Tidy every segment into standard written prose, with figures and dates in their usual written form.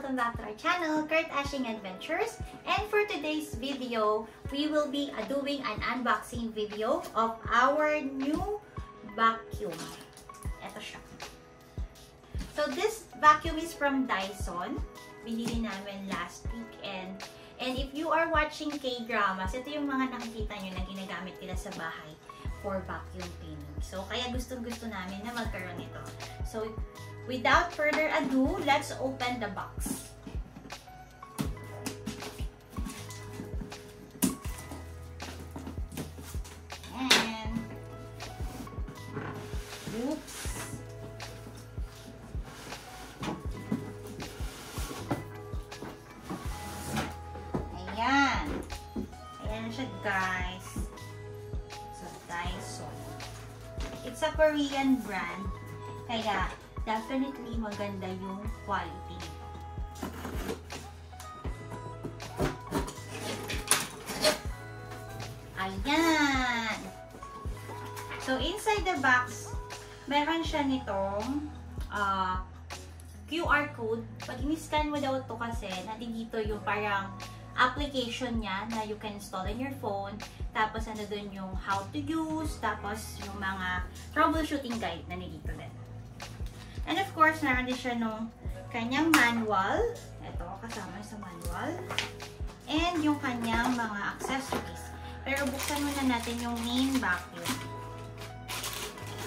welcome back to our channel, Kurt Ashing Adventures. And for today's video, we will be doing an unboxing video of our new vacuum. Ito siya. So this vacuum is from Dyson. Binili namin last week and if you are watching K-dramas, ito yung mga nakikita nyo na ginagamit nila sa bahay for vacuum cleaning. So kaya gustong-gusto namin na magkaroon ito. So without further ado, let's open the box. And oops. Ayan. Ayan na siya, guys. So Dyson. It's a Korean brand. Kaya definitely maganda yung quality. Ayan! So, inside the box, meron siya nitong QR code. Pag in-scan mo daw ito kasi, nandito yung parang application niya na you can install in your phone. Tapos, ano dun yung how to use. Tapos, yung mga troubleshooting guide na nandito din. And of course, naroon din siya nung kanyang manual. Ito, kasama sa manual. And yung kanyang mga accessories. Pero buksan muna natin yung main vacuum.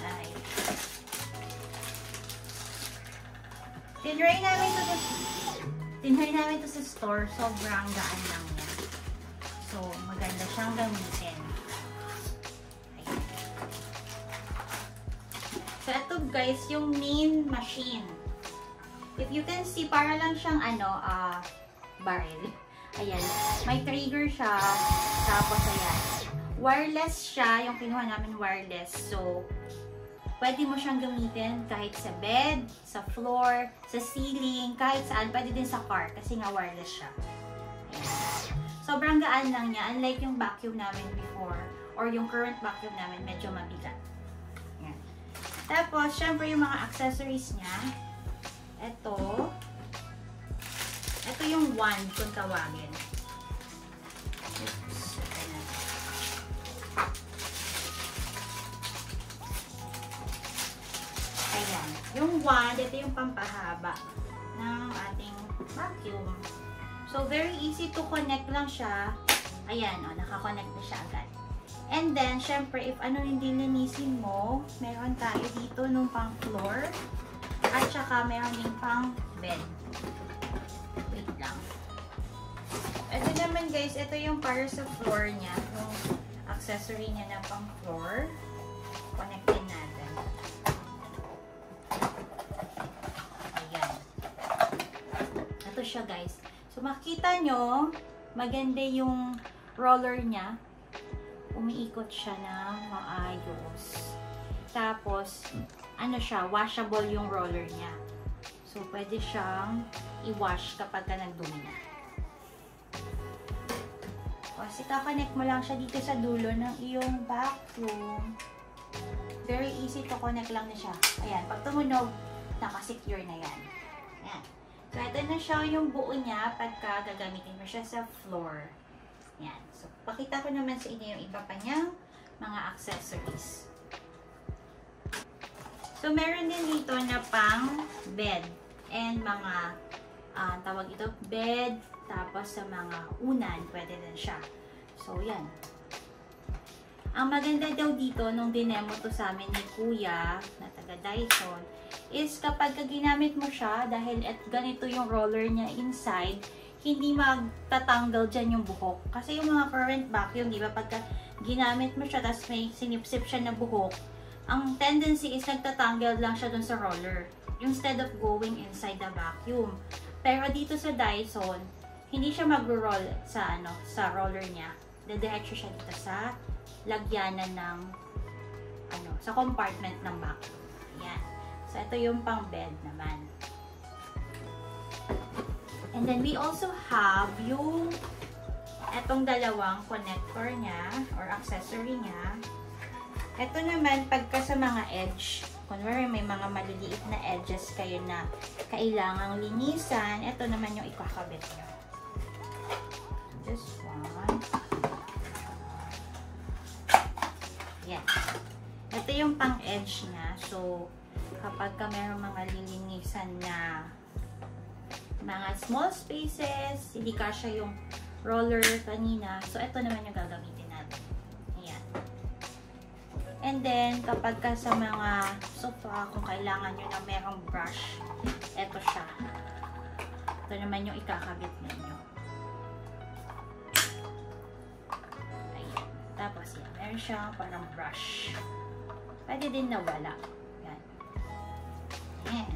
Ay. Tinry namin ito sa store. Sobrang gaan lang niya. So, maganda siyang gamitin. So, ito guys, yung main machine. If you can see, para lang siyang barrel. Ayan. May trigger siya. Tapos, ayan. Wireless siya. Yung kinuha namin wireless. So, pwede mo siyang gamitin kahit sa bed, sa floor, sa ceiling, kahit saan. Pwede din sa car kasi nga wireless siya. Ayan. Sobrang gaan lang niya. Unlike yung vacuum namin before or yung current vacuum namin, medyo mabigat. Tapos, syempre yung mga accessories niya. Ito yung wand kung tawagin. Oops. Ayan. Yung wand, ito yung pampahaba ng ating vacuum. So, very easy to connect lang siya. Ayan, nakakonect na siya agad. And then, syempre, if ano hindi linisin mo, meron tayo dito nung pang floor. At saka, meron din pang bed. Wait lang. Ito naman guys, ito yung para sa floor niya. Yung accessory niya na pang floor. Connectin natin. Ayan. Ito siya guys. So, makikita nyo, maganda yung roller niya. Umiikot siya ng maayos. Tapos, ano siya, washable yung roller niya. So, pwede siyang i-wash kapag ka nagdumi na. Tapos, ika-connect mo lang siya dito sa dulo ng iyong vacuum. Very easy to connect lang na siya. Ayan, pag tumunog, nakasecure na yan. Ayan. So, ito na siya yung buo niya pagka gagamitin mo siya sa floor. Yan. So, pakita ko naman sa inyo yung iba pa niyang mga accessories. So, meron din dito na pang bed and mga tawag ito, bed, tapos sa mga unan, pwede din siya. So, yan. Ang maganda daw dito, nung dinemo to sa amin ni Kuya, na taga Dyson, is kapag ginamit mo siya, dahil at ganito yung roller niya inside, hindi magtatanggal dyan yung buhok. Kasi yung mga current vacuum, di ba, pagka ginamit mo siya, tapos may sinipsip siya na buhok, ang tendency is nagtatanggal lang siya dun sa roller, instead of going inside the vacuum. Pero dito sa Dyson, hindi siya mag-roll sa, sa roller niya. Dediretso siya dito sa lagyanan ng, sa compartment ng vacuum. Ayan. So, ito yung pang bed naman. And then, we also have yung etong dalawang connector niya or accessory niya. Ito naman, pagka sa mga edge, kunwari may mga maliliit na edges kayo na kailangang linisan, ito naman yung ikakabit nyo. This one. Yan. Ito yung pang-edge niya. So, kapag ka mayroong mga lilinisan na mga small spaces, hindi kasya yung roller kanina. So, ito naman yung gagamitin natin. Ayan. And then, kapag ka sa mga sofa, kung kailangan nyo na mayroong brush, ito siya. Ito naman yung ikakabit ninyo. Ayan. Tapos, yan. Meron siyang parang brush. Pwede din na wala. Yan. Ayan.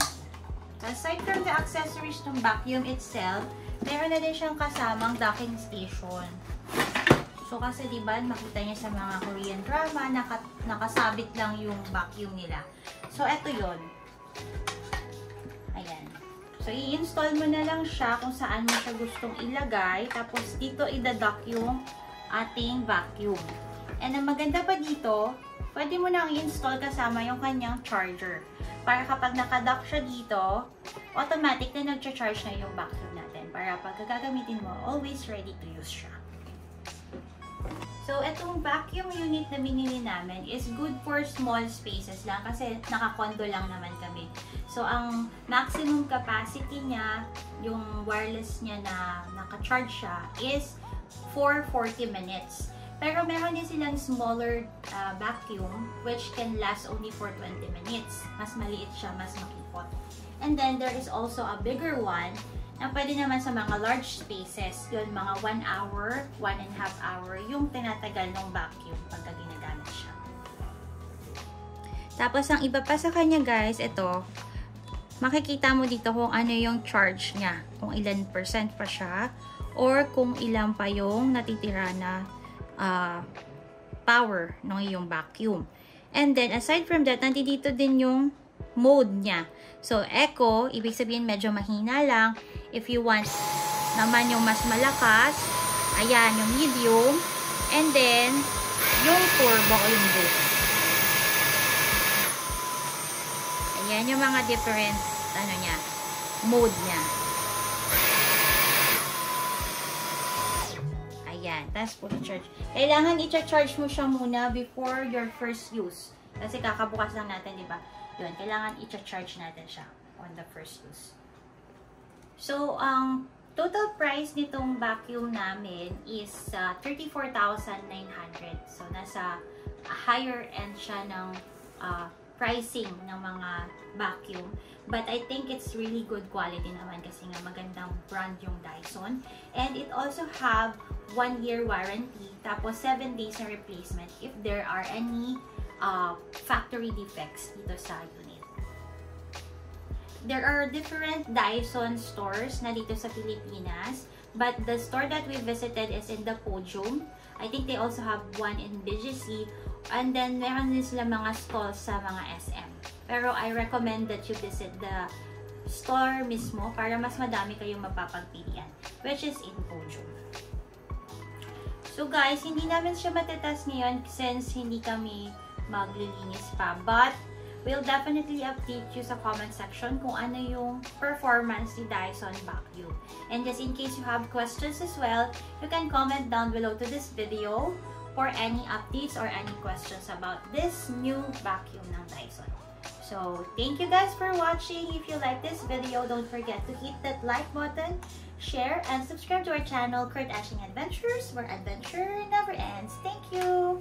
Aside from the accessories ng vacuum itself, meron na din siyang kasamang docking station. So, kasi diba, makita niya sa mga Korean drama, nakasabit lang yung vacuum nila. So, eto yun. Ayan. So, i-install mo na lang siya kung saan mo siya gustong ilagay. Tapos, dito i-dock yung ating vacuum. And ang maganda pa dito, pwede mo nang i-install kasama yung kanyang charger. Para kapag nakadock siya dito, automatic na nag-charge na yung vacuum natin. Para pag gagamitin mo, always ready to use siya. So, itong vacuum unit na binili namin is good for small spaces lang kasi naka-condo lang naman kami. So, ang maximum capacity niya, yung wireless niya na naka-charge siya is for 40 minutes. Pero meron din silang smaller vacuum which can last only for 20 minutes. Mas maliit siya, mas makipot. And then there is also a bigger one na pwede naman sa mga large spaces. Yun, mga 1 hour, 1.5 hour yung tinatagal ng vacuum pagka ginagamit siya. Tapos ang iba pa sa kanya guys, ito, makikita mo dito kung ano yung charge niya. Kung ilan percent pa siya or kung ilan pa yung natitira na power ng iyong vacuum. And then, aside from that, nandito din yung mode niya. So, eco, ibig sabihin medyo mahina lang. If you want naman yung mas malakas, ayan, yung medium. And then, yung turbo o yung boost. Ayan yung mga different, ano niya, mode niya. Ayan, tapos po i-charge. Kailangan i-charge mo siya muna before your first use. Kasi kakabukas lang natin, di ba? Yun, kailangan i-charge natin siya on the first use. So, ang total price nitong vacuum namin is 34,900. So, nasa higher end siya ng pricing ng mga vacuum. But I think it's really good quality naman kasi nga magandang brand yung Dyson. And it also have 1-year warranty, tapos 7 days na replacement if there are any factory defects dito sa unit. There are different Dyson stores na dito sa Pilipinas, but the store that we visited is in the Podium. I think they also have one in BGC, and then meron din sila mga stalls sa mga SM. Pero I recommend that you visit the store mismo para mas madami kayong mapapagpilian, which is in Podium. So guys, hindi namin siya matetest ngayon since hindi kami maglilinis pa. But, we'll definitely update you sa comment section kung ano yung performance ni Dyson Vacuum. And just in case you have questions as well, you can comment down below to this video for any updates or any questions about this new vacuum ng Dyson. So, thank you guys for watching. If you like this video, don't forget to hit that like button, share, and subscribe to our channel, Kurt Ashing Adventures, where adventure never ends. Thank you!